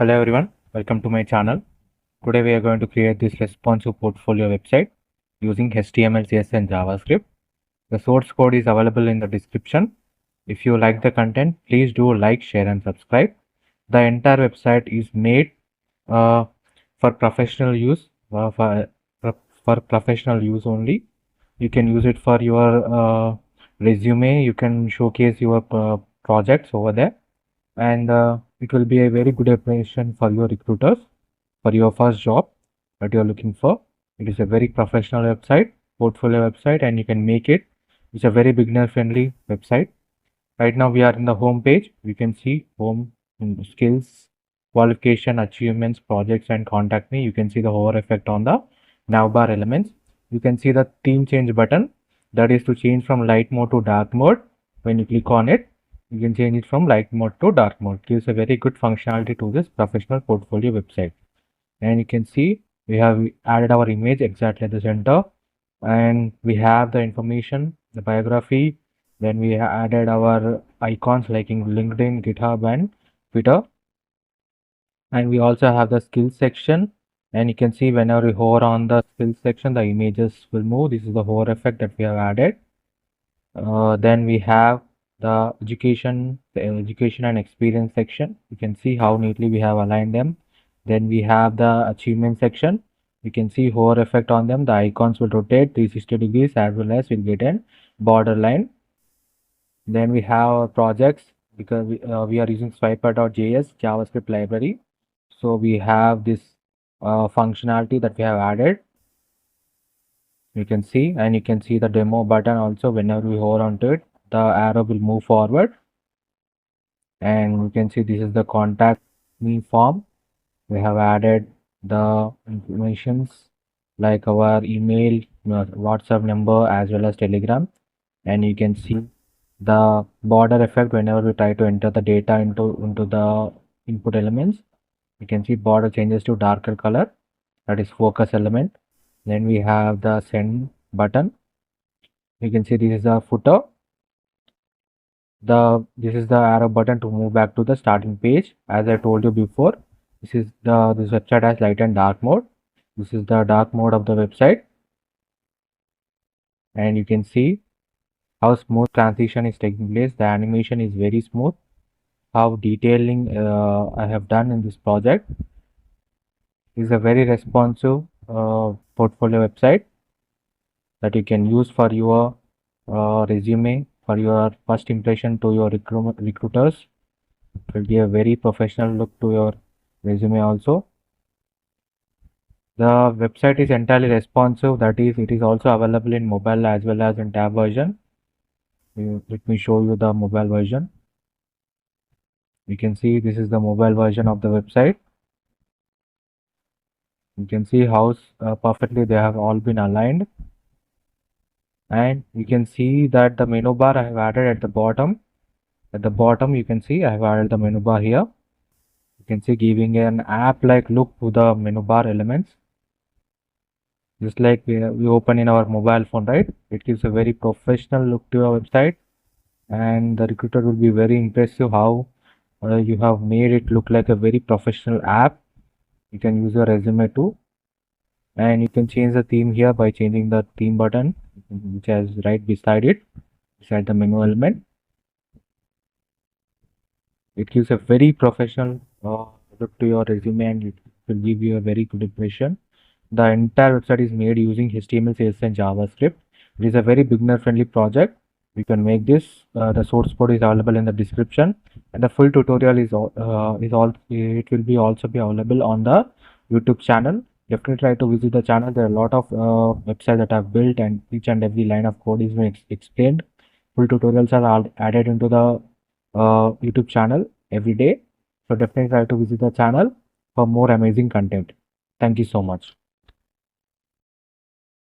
Hello everyone, welcome to my channel. Today we are going to create this responsive portfolio website using HTML, CSS and JavaScript. The source code is available in the description. If you like the content, please do like, share and subscribe. The entire website is made for professional use, for professional use only. You can use it for your resume. You can showcase your projects over there, and it will be a very good application for your recruiters for your first job that you are looking for. It is a very professional website, portfolio website, and you can make it. It's a very beginner friendly website. Right now we are in the home page. We can see home, skills, qualification, achievements, projects and contact me. You can see the hover effect on the navbar elements. You can see the theme change button, that is to change from light mode to dark mode. When you click on it, you can change it from light mode to dark mode. Gives a very good functionality to this professional portfolio website. And you can see we have added our image exactly at the center, and we have the information, the biography. Then we added our icons like in LinkedIn, GitHub and Twitter. And we also have the skills section, and you can see whenever we hover on the skills section, the images will move. This is the hover effect that we have added. Then we have the education and experience section. You can see how neatly we have aligned them. Then we have the achievement section. You can see hover effect on them. The icons will rotate 360 degrees, as well as we'll get an border line. Then we have our projects, because we are using swiper.js JavaScript library. So we have this functionality that we have added. You can see, and you can see the demo button also. Whenever we hover onto it, the arrow will move forward, and you can see this is the contact me form. We have added the informations like our email, WhatsApp number, as well as Telegram. And you can see the border effect whenever we try to enter the data into the input elements. You can see border changes to darker color, that is focus element. Then we have the send button. You can see this is a footer. This is the arrow button to move back to the starting page. As I told you before, this website has light and dark mode. This is the dark mode of the website, and you can see how smooth transition is taking place. The animation is very smooth. How detailing I have done in this project. This is a very responsive portfolio website that you can use for your resume, for your first impression to your recruiters. It will give a very professional look to your resume also. The website is entirely responsive, that is, it is also available in mobile as well as in tab version. Let me show you the mobile version. You can see this is the mobile version of the website. You can see how perfectly they have all been aligned. And you can see that the menu bar I have added at the bottom. At the bottom, you can see I have added the menu bar here. You can see giving an app-like look to the menu bar elements. Just like we open in our mobile phone, right? It gives a very professional look to our website, and the recruiter will be very impressive how you have made it look like a very professional app. You can use your resume too, and you can change the theme here by changing the theme button, which is right beside it, beside the menu element. It gives a very professional look to your resume, and it will give you a very good impression. The entire website is made using HTML, CSS and JavaScript. It is a very beginner friendly project. You can make this. The source code is available in the description, and the full tutorial it will be also be available on the YouTube channel. Definitely try to visit the channel. There are a lot of websites that I've built, and each and every line of code is being explained. Full tutorials are added into the YouTube channel every day. So definitely try to visit the channel for more amazing content. Thank you so much.